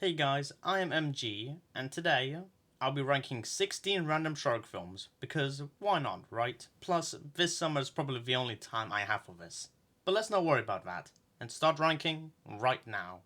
Hey guys, I am MG, and today I'll be ranking 16 random shark films, because why not, right? Plus, this summer is probably the only time I have for this. But let's not worry about that, and start ranking right now.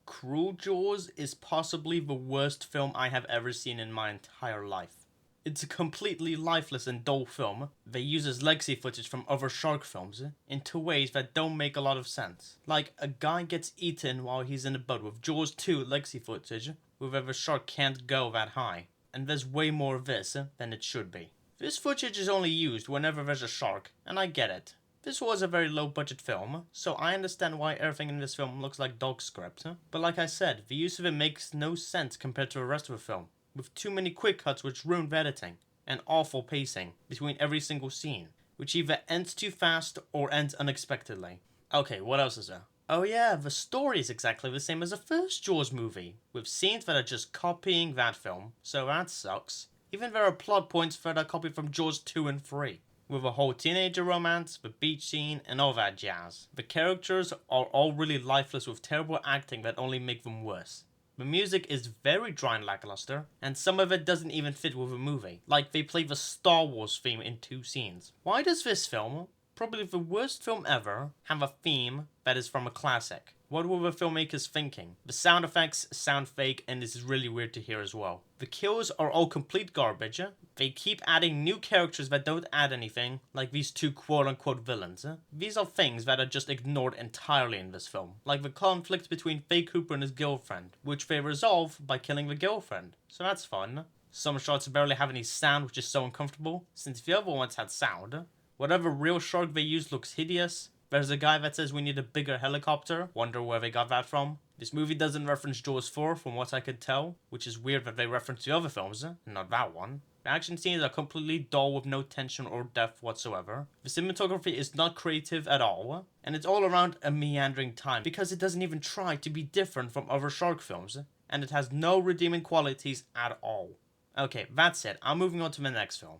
Cruel Jaws is possibly the worst film I have ever seen in my entire life. It's a completely lifeless and dull film that uses legacy footage from other shark films into ways that don't make a lot of sense. Like, a guy gets eaten while he's in a boat with Jaws 2 legacy footage where the shark can't go that high. And there's way more of this than it should be. This footage is only used whenever there's a shark, and I get it. This was a very low budget film, so I understand why everything in this film looks like dog script. But like I said, the use of it makes no sense compared to the rest of the film, with too many quick cuts which ruin the editing, and awful pacing between every single scene, which either ends too fast or ends unexpectedly. Okay, what else is there? Oh yeah, the story is exactly the same as the first Jaws movie, with scenes that are just copying that film, so that sucks. Even there are plot points that are copied from Jaws 2 and 3. With a whole teenager romance, the beach scene, and all that jazz. The characters are all really lifeless with terrible acting that only make them worse. The music is very dry and lackluster, and some of it doesn't even fit with the movie, like they play the Star Wars theme in 2 scenes. Why does this film, probably the worst film ever, have a theme that is from a classic? What were the filmmakers thinking? The sound effects sound fake, and this is really weird to hear as well. The kills are all complete garbage. They keep adding new characters that don't add anything, like these 2 quote-unquote villains. These are things that are just ignored entirely in this film, like the conflict between Faye Cooper and his girlfriend, which they resolve by killing the girlfriend, so that's fun. Some shots barely have any sound, which is so uncomfortable, since the other ones had sound. Whatever real shark they use looks hideous. There's a guy that says we need a bigger helicopter. Wonder where they got that from. This movie doesn't reference Jaws 4 from what I could tell, which is weird that they reference the other films, not that one. The action scenes are completely dull with no tension or depth whatsoever. The cinematography is not creative at all, and it's all around a meandering time because it doesn't even try to be different from other shark films, and it has no redeeming qualities at all. Okay, that's it. I'm moving on to the next film.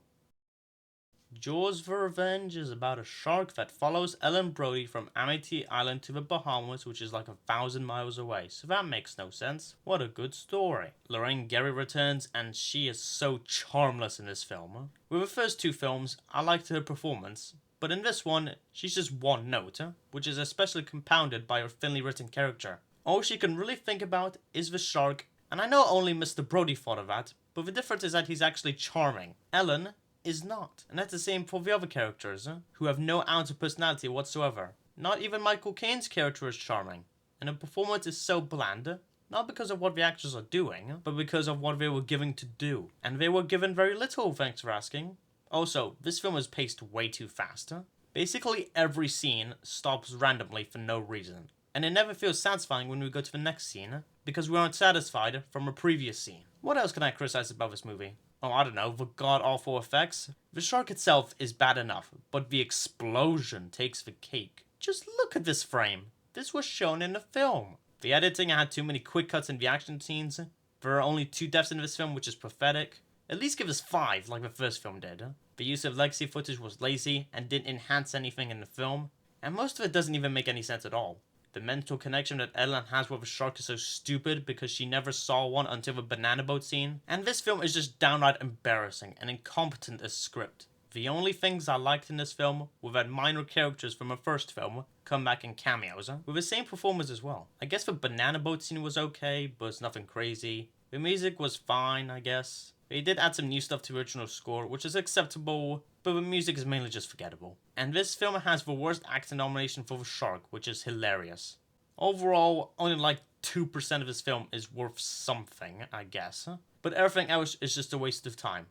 Jaws the Revenge is about a shark that follows Ellen Brody from Amity Island to the Bahamas, which is like 1,000 miles away, so that makes no sense. What a good story. Lorraine Gary returns, and she is so charmless in this film. With the first 2 films, I liked her performance, but in this one, she's just one note, which is especially compounded by her thinly written character. All she can really think about is the shark, and I know only Mr. Brody thought of that, but the difference is that he's actually charming. Ellen is not. And that's the same for the other characters, who have no ounce of personality whatsoever. Not even Michael Caine's character is charming, and the performance is so bland, not because of what the actors are doing, but because of what they were given to do. And they were given very little, thanks for asking. Also, this film is paced way too fast. Basically every scene stops randomly for no reason, and it never feels satisfying when we go to the next scene, because we aren't satisfied from a previous scene. What else can I criticize about this movie? Oh, I don't know, the god-awful effects? The shark itself is bad enough, but the explosion takes the cake. Just look at this frame. This was shown in the film. The editing had too many quick cuts in the action scenes. There are only 2 deaths in this film, which is pathetic. At least give us 5, like the first film did. The use of legacy footage was lazy and didn't enhance anything in the film, and most of it doesn't even make any sense at all. The mental connection that Ellen has with a shark is so stupid because she never saw one until the banana boat scene. And this film is just downright embarrassing and incompetent as script. The only things I liked in this film were that minor characters from the first film come back in cameos, with the same performers as well. I guess the banana boat scene was okay, but it's nothing crazy. The music was fine, I guess. They did add some new stuff to the original score, which is acceptable, but the music is mainly just forgettable. And this film has the worst acting nomination for the shark, which is hilarious. Overall, only like 2% of this film is worth something, I guess. But everything else is just a waste of time.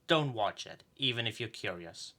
Don't watch it, even if you're curious.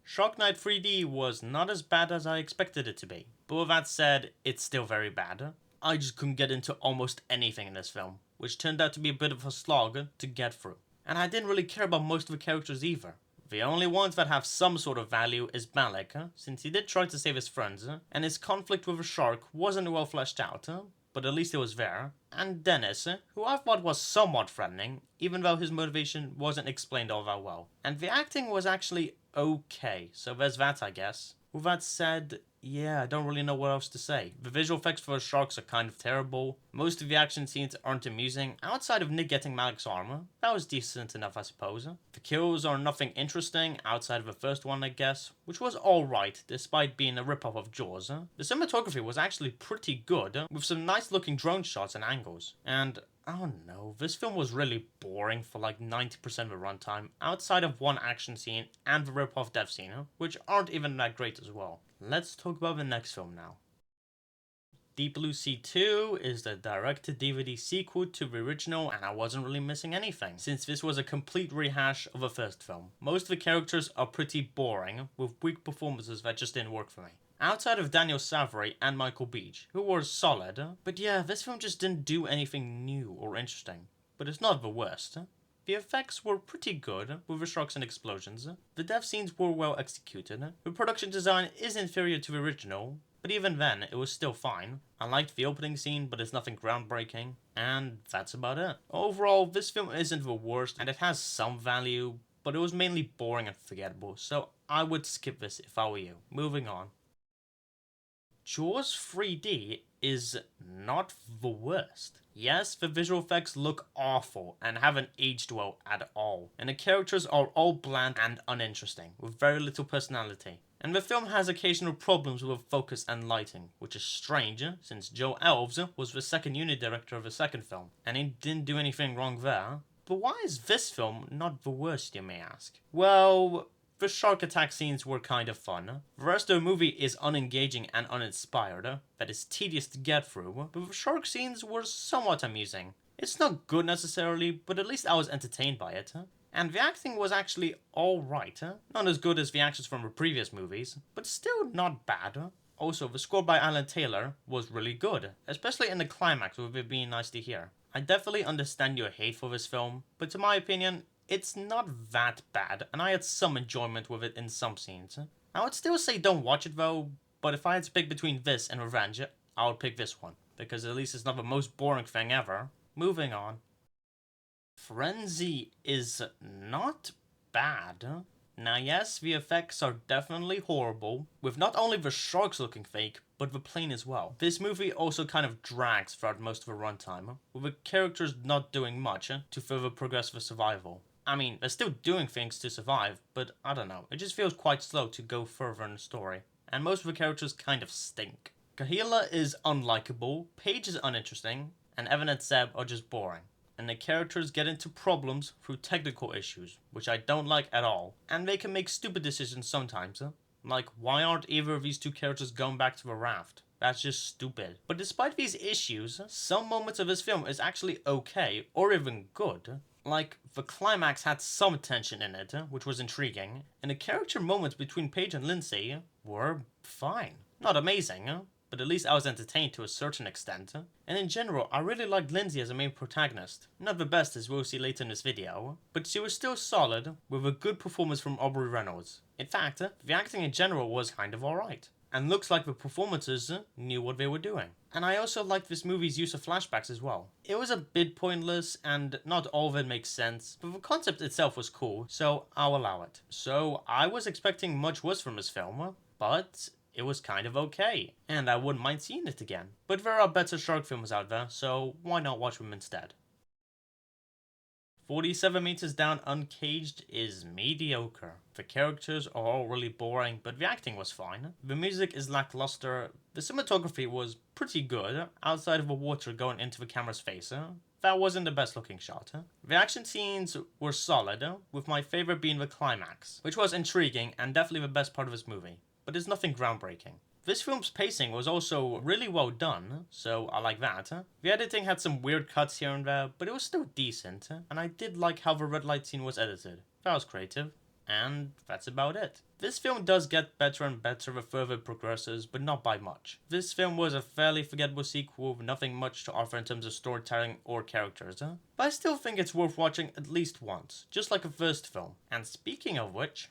Shark Night 3D was not as bad as I expected it to be. But with that said, it's still very bad. I just couldn't get into almost anything in this film, which turned out to be a bit of a slog to get through. And I didn't really care about most of the characters either. The only ones that have some sort of value is Malik, since he did try to save his friends, and his conflict with a shark wasn't well fleshed out, but at least it was there. And Dennis, who I thought was somewhat threatening, even though his motivation wasn't explained all that well. And the acting was actually okay, so there's that, I guess. With that said, yeah, I don't really know what else to say. The visual effects for the sharks are kind of terrible. Most of the action scenes aren't amusing, outside of Nick getting Malik's armor. That was decent enough, I suppose. The kills are nothing interesting, outside of the first one, I guess, which was alright, despite being a ripoff of Jaws. The cinematography was actually pretty good, with some nice looking drone shots and angles. And I don't know, this film was really boring for like 90% of the runtime, outside of one action scene and the rip-off death scene, which aren't even that great as well. Let's talk about the next film now. Deep Blue Sea 2 is the direct-to-DVD sequel to the original, and I wasn't really missing anything, since this was a complete rehash of the first film. Most of the characters are pretty boring, with weak performances that just didn't work for me. Outside of Daniel Savory and Michael Beach, who were solid, but yeah, this film just didn't do anything new or interesting. But it's not the worst. The effects were pretty good, with the sharks and explosions. The death scenes were well executed. The production design is inferior to the original, but even then, it was still fine. I liked the opening scene, but it's nothing groundbreaking. And that's about it. Overall, this film isn't the worst, and it has some value, but it was mainly boring and forgettable, so I would skip this if I were you. Moving on. Jaws 3D is not the worst. Yes, the visual effects look awful and haven't aged well at all, and the characters are all bland and uninteresting, with very little personality. And the film has occasional problems with focus and lighting, which is strange, since Joe Elves was the second unit director of the second film, and he didn't do anything wrong there. But why is this film not the worst, you may ask? Well, the shark attack scenes were kind of fun. The rest of the movie is unengaging and uninspired, that is tedious to get through, but the shark scenes were somewhat amusing. It's not good necessarily, but at least I was entertained by it. And the acting was actually alright. Not as good as the actions from the previous movies, but still not bad. Also, the score by Alan Taylor was really good, especially in the climax with it being nice to hear. I definitely understand your hate for this film, but to my opinion, it's not that bad, and I had some enjoyment with it in some scenes. I would still say don't watch it though, but if I had to pick between this and Revenge, I would pick this one, because at least it's not the most boring thing ever. Moving on. Frenzy is not bad. Now yes, the effects are definitely horrible, with not only the sharks looking fake, but the plane as well. This movie also kind of drags throughout most of the runtime, with the characters not doing much to further progress the survival. I mean, they're still doing things to survive, but I don't know, it just feels quite slow to go further in the story, and most of the characters kind of stink. Kahila is unlikable, Paige is uninteresting, and Evan and Seb are just boring. And the characters get into problems through technical issues, which I don't like at all, and they can make stupid decisions sometimes. Like, why aren't either of these two characters going back to the raft? That's just stupid. But despite these issues, some moments of this film is actually okay, or even good. Like, the climax had some tension in it, which was intriguing, and the character moments between Paige and Lindsay were fine. Not amazing, but at least I was entertained to a certain extent. And in general, I really liked Lindsay as a main protagonist. Not the best, as we'll see later in this video, but she was still solid, with a good performance from Aubrey Reynolds. In fact, the acting in general was kind of alright. And looks like the performances knew what they were doing. And I also liked this movie's use of flashbacks as well. It was a bit pointless, and not all of it makes sense, but the concept itself was cool, so I'll allow it. So I was expecting much worse from this film, but it was kind of okay, and I wouldn't mind seeing it again. But there are better shark films out there, so why not watch them instead? 47 Meters Down Uncaged is mediocre. The characters are all really boring, but the acting was fine. The music is lackluster. The cinematography was pretty good, outside of the water going into the camera's face. That wasn't the best looking shot. The action scenes were solid, with my favorite being the climax, which was intriguing and definitely the best part of this movie, but it's nothing groundbreaking. This film's pacing was also really well done, so I like that. The editing had some weird cuts here and there, but it was still decent, and I did like how the red light scene was edited. That was creative. And that's about it. This film does get better and better the further it progresses, but not by much. This film was a fairly forgettable sequel with nothing much to offer in terms of storytelling or characters, but I still think it's worth watching at least once, just like the first film. And speaking of which,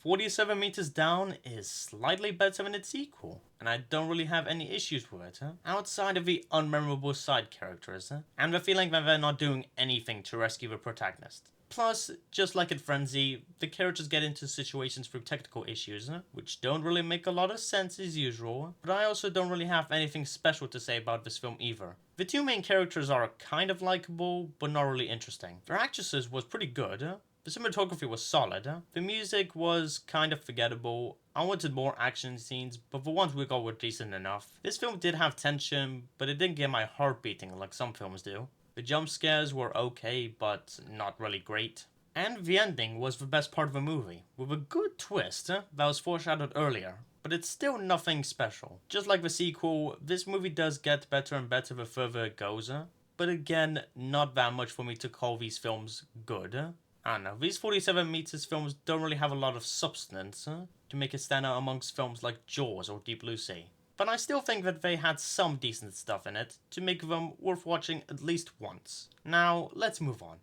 47 Meters Down is slightly better than its sequel, and I don't really have any issues with it, outside of the unmemorable side characters, and the feeling that they're not doing anything to rescue the protagonist. Plus, just like in Frenzy, the characters get into situations through technical issues, which don't really make a lot of sense as usual, but I also don't really have anything special to say about this film either. The two main characters are kind of likable, but not really interesting. Their actresses was pretty good, the cinematography was solid, the music was kind of forgettable, I wanted more action scenes, but the ones we got were decent enough. This film did have tension, but it didn't get my heart beating like some films do. The jump scares were okay, but not really great. And the ending was the best part of the movie, with a good twist that was foreshadowed earlier. But it's still nothing special. Just like the sequel, this movie does get better and better the further it goes. But again, not that much for me to call these films good. I don't know, these 47 meters films don't really have a lot of substance to make it stand out amongst films like Jaws or Deep Blue Sea. But I still think that they had some decent stuff in it to make them worth watching at least once. Now, let's move on.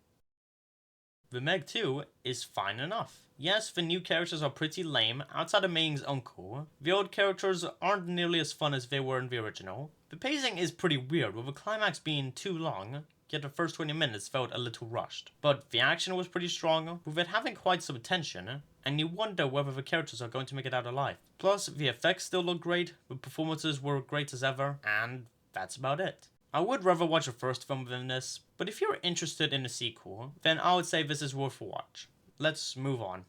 The Meg 2 is fine enough. Yes, the new characters are pretty lame outside of Ming's uncle. The old characters aren't nearly as fun as they were in the original. The pacing is pretty weird, with the climax being too long, yet the first 20 minutes felt a little rushed. But the action was pretty strong, with it having quite some tension, and you wonder whether the characters are going to make it out alive. Plus, the effects still look great, the performances were great as ever, and that's about it. I would rather watch a first film than this, but if you're interested in a sequel, then I would say this is worth a watch. Let's move on.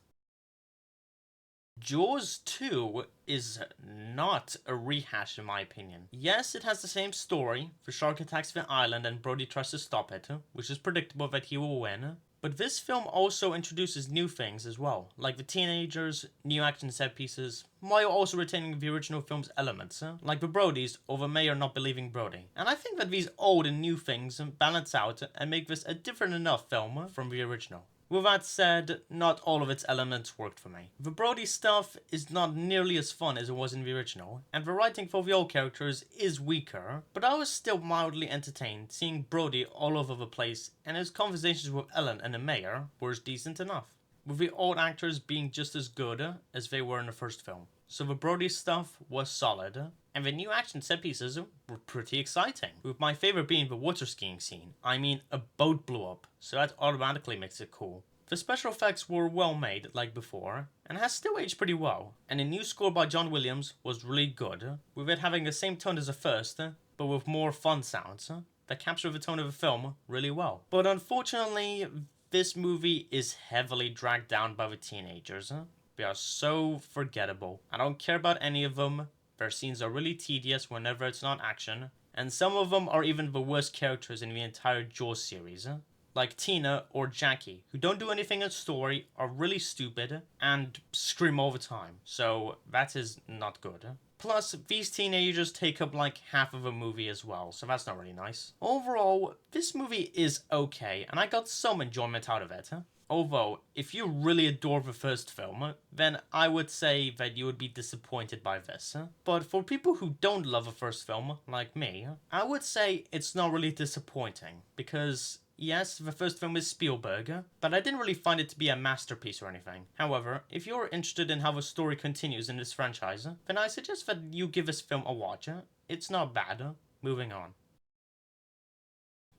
Jaws 2 is not a rehash in my opinion. Yes, it has the same story, the shark attacks the island and Brody tries to stop it, which is predictable that he will win. But this film also introduces new things as well, like the teenagers, new action set pieces, while also retaining the original film's elements, like the Brodies or the mayor not believing Brody. And I think that these old and new things balance out and make this a different enough film from the original. With that said, not all of its elements worked for me. The Brody stuff is not nearly as fun as it was in the original, and the writing for the old characters is weaker, but I was still mildly entertained seeing Brody all over the place, and his conversations with Ellen and the mayor were decent enough, with the old actors being just as good as they were in the first film. So the Brody stuff was solid, and the new action set pieces were pretty exciting, with my favorite being the water skiing scene. I mean, a boat blew up, so that automatically makes it cool. The special effects were well made, like before, and has still aged pretty well, and the new score by John Williams was really good, with it having the same tone as the first, but with more fun sounds, that capture the tone of the film really well. But unfortunately, this movie is heavily dragged down by the teenagers. They are so forgettable. I don't care about any of them. Their scenes are really tedious whenever it's not action, and some of them are even the worst characters in the entire Jaws series. Like Tina or Jackie, who don't do anything in story, are really stupid, and scream all the time. So that is not good. Plus, these teenagers take up like half of a movie as well, so that's not really nice. Overall, this movie is okay, and I got some enjoyment out of it. Although, if you really adore the first film, then I would say that you would be disappointed by this. But for people who don't love the first film, like me, I would say it's not really disappointing, because yes, the first film is Spielberg, but I didn't really find it to be a masterpiece or anything. However, if you're interested in how the story continues in this franchise, then I suggest that you give this film a watch. It's not bad. Moving on.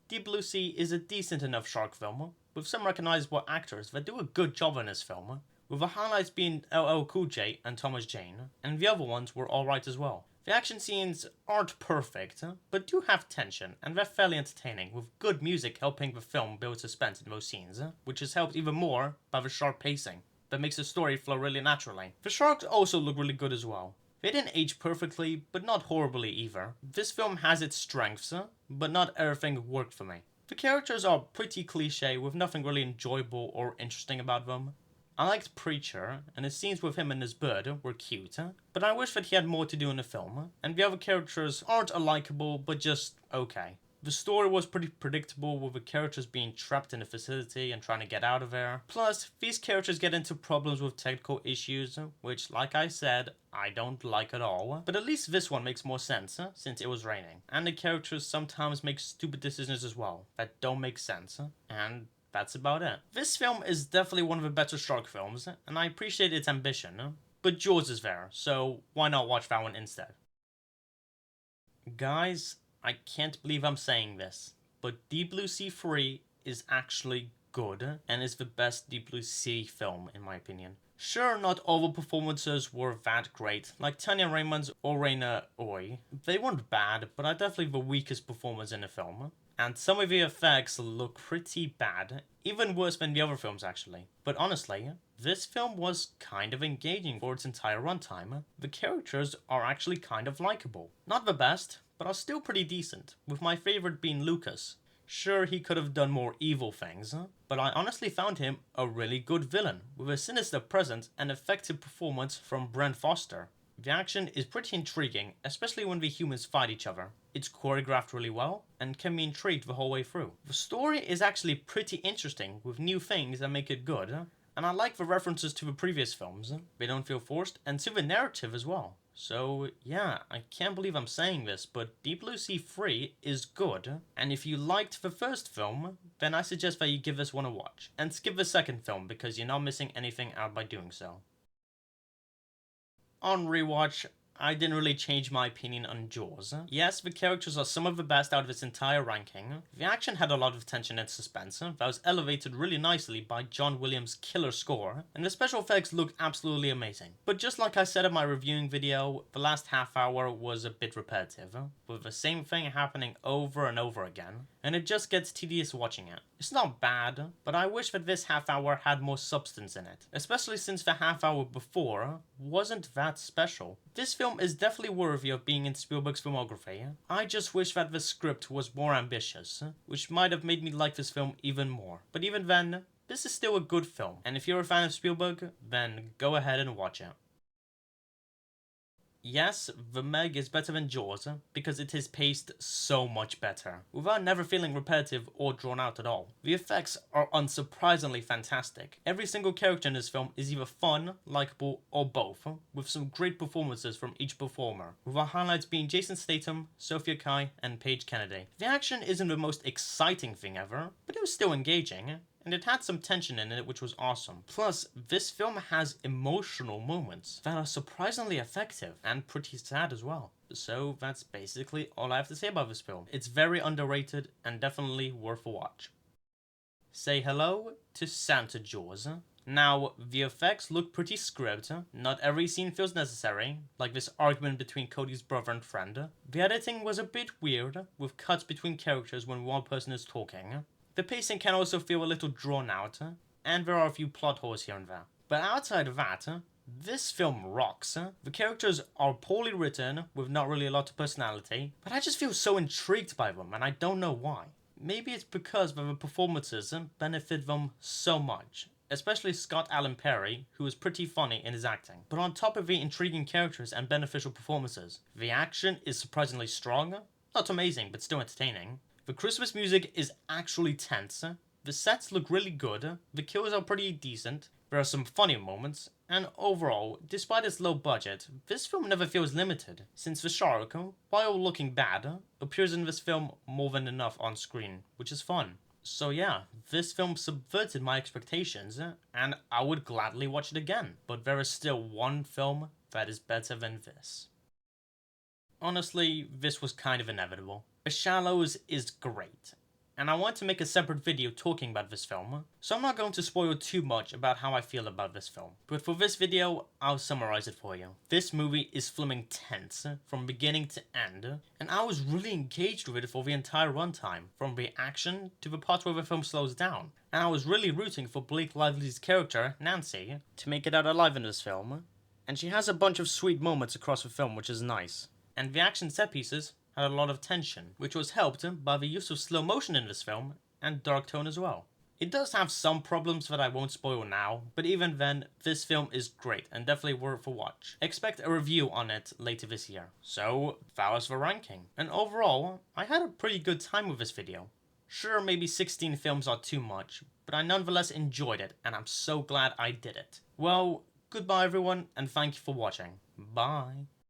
Deep Blue Sea is a decent enough shark film, with some recognizable actors that do a good job in this film, with the highlights being LL Cool J and Thomas Jane, and the other ones were alright as well. The action scenes aren't perfect, but do have tension, and they're fairly entertaining, with good music helping the film build suspense in those scenes, which is helped even more by the sharp pacing, that makes the story flow really naturally. The sharks also look really good as well. They didn't age perfectly, but not horribly either. This film has its strengths, but not everything worked for me. The characters are pretty cliche, with nothing really enjoyable or interesting about them. I liked Preacher, and the scenes with him and his bird were cute, but I wish that he had more to do in the film, and the other characters aren't unlikable, but just okay. The story was pretty predictable, with the characters being trapped in a facility and trying to get out of there. Plus, these characters get into problems with technical issues, which, like I said, I don't like at all. But at least this one makes more sense, since it was raining. And the characters sometimes make stupid decisions as well, that don't make sense, and that's about it. This film is definitely one of the better shark films, and I appreciate its ambition, but Jaws is there, so why not watch that one instead? Guys, I can't believe I'm saying this, but Deep Blue Sea 3 is actually good and is the best Deep Blue Sea film in my opinion. Sure, not all the performances were that great, like Tanya Raymond's or Raina Oi. They weren't bad, but are definitely the weakest performers in the film. And some of the effects look pretty bad, even worse than the other films actually. But honestly, this film was kind of engaging for its entire runtime. The characters are actually kind of likable. Not the best, but are still pretty decent, with my favorite being Lucas. Sure, he could have done more evil things, but I honestly found him a really good villain, with a sinister presence and effective performance from Brent Foster. The action is pretty intriguing, especially when the humans fight each other. It's choreographed really well, and can be intrigued the whole way through. The story is actually pretty interesting, with new things that make it good, and I like the references to the previous films. They don't feel forced, and to the narrative as well. So yeah, I can't believe I'm saying this, but Deep Blue Sea 3 is good, and if you liked the first film, then I suggest that you give this one a watch, and skip the second film because you're not missing anything out by doing so. On rewatch, I didn't really change my opinion on Jaws. Yes, the characters are some of the best out of its entire ranking. The action had a lot of tension and suspense that was elevated really nicely by John Williams' killer score, and the special effects look absolutely amazing. But just like I said in my reviewing video, the last half hour was a bit repetitive, with the same thing happening over and over again, and it just gets tedious watching it. It's not bad, but I wish that this half hour had more substance in it, especially since the half hour before wasn't that special. This film is definitely worthy of being in Spielberg's filmography. I just wish that the script was more ambitious, which might have made me like this film even more. But even then, this is still a good film, and if you're a fan of Spielberg, then go ahead and watch it. Yes, The Meg is better than Jaws, because it is paced so much better, without never feeling repetitive or drawn out at all. The effects are unsurprisingly fantastic. Every single character in this film is either fun, likable, or both, with some great performances from each performer, with our highlights being Jason Statham, Sophia Kai, and Paige Kennedy. The action isn't the most exciting thing ever, but it was still engaging, and it had some tension in it which was awesome. Plus, this film has emotional moments that are surprisingly effective and pretty sad as well. So that's basically all I have to say about this film. It's very underrated and definitely worth a watch. Say hello to Santa Jaws. Now, the effects look pretty scripted. Not every scene feels necessary, like this argument between Cody's brother and friend. The editing was a bit weird, with cuts between characters when one person is talking. The pacing can also feel a little drawn out, and there are a few plot holes here and there. But outside of that, this film rocks. The characters are poorly written, with not really a lot of personality, but I just feel so intrigued by them, and I don't know why. Maybe it's because the performances benefit them so much, especially Scott Allen Perry, who is pretty funny in his acting. But on top of the intriguing characters and beneficial performances, the action is surprisingly strong, not amazing, but still entertaining. The Christmas music is actually tense, the sets look really good, the kills are pretty decent, there are some funny moments, and overall, despite its low budget, this film never feels limited, since the shark, while looking bad, appears in this film more than enough on screen, which is fun. So yeah, this film subverted my expectations, and I would gladly watch it again, but there is still one film that is better than this. Honestly, this was kind of inevitable. The Shallows is great, and I want to make a separate video talking about this film, so I'm not going to spoil too much about how I feel about this film. But for this video, I'll summarize it for you. This movie is flipping tense from beginning to end, and I was really engaged with it for the entire runtime, from the action to the parts where the film slows down. And I was really rooting for Blake Lively's character, Nancy, to make it out alive in this film, and she has a bunch of sweet moments across the film, which is nice. And the action set pieces had a lot of tension, which was helped by the use of slow motion in this film, and dark tone as well. It does have some problems that I won't spoil now, but even then, this film is great and definitely worth a watch. Expect a review on it later this year. So, that was the ranking. And overall, I had a pretty good time with this video. Sure, maybe 16 films are too much, but I nonetheless enjoyed it, and I'm so glad I did it. Well, goodbye everyone, and thank you for watching. Bye.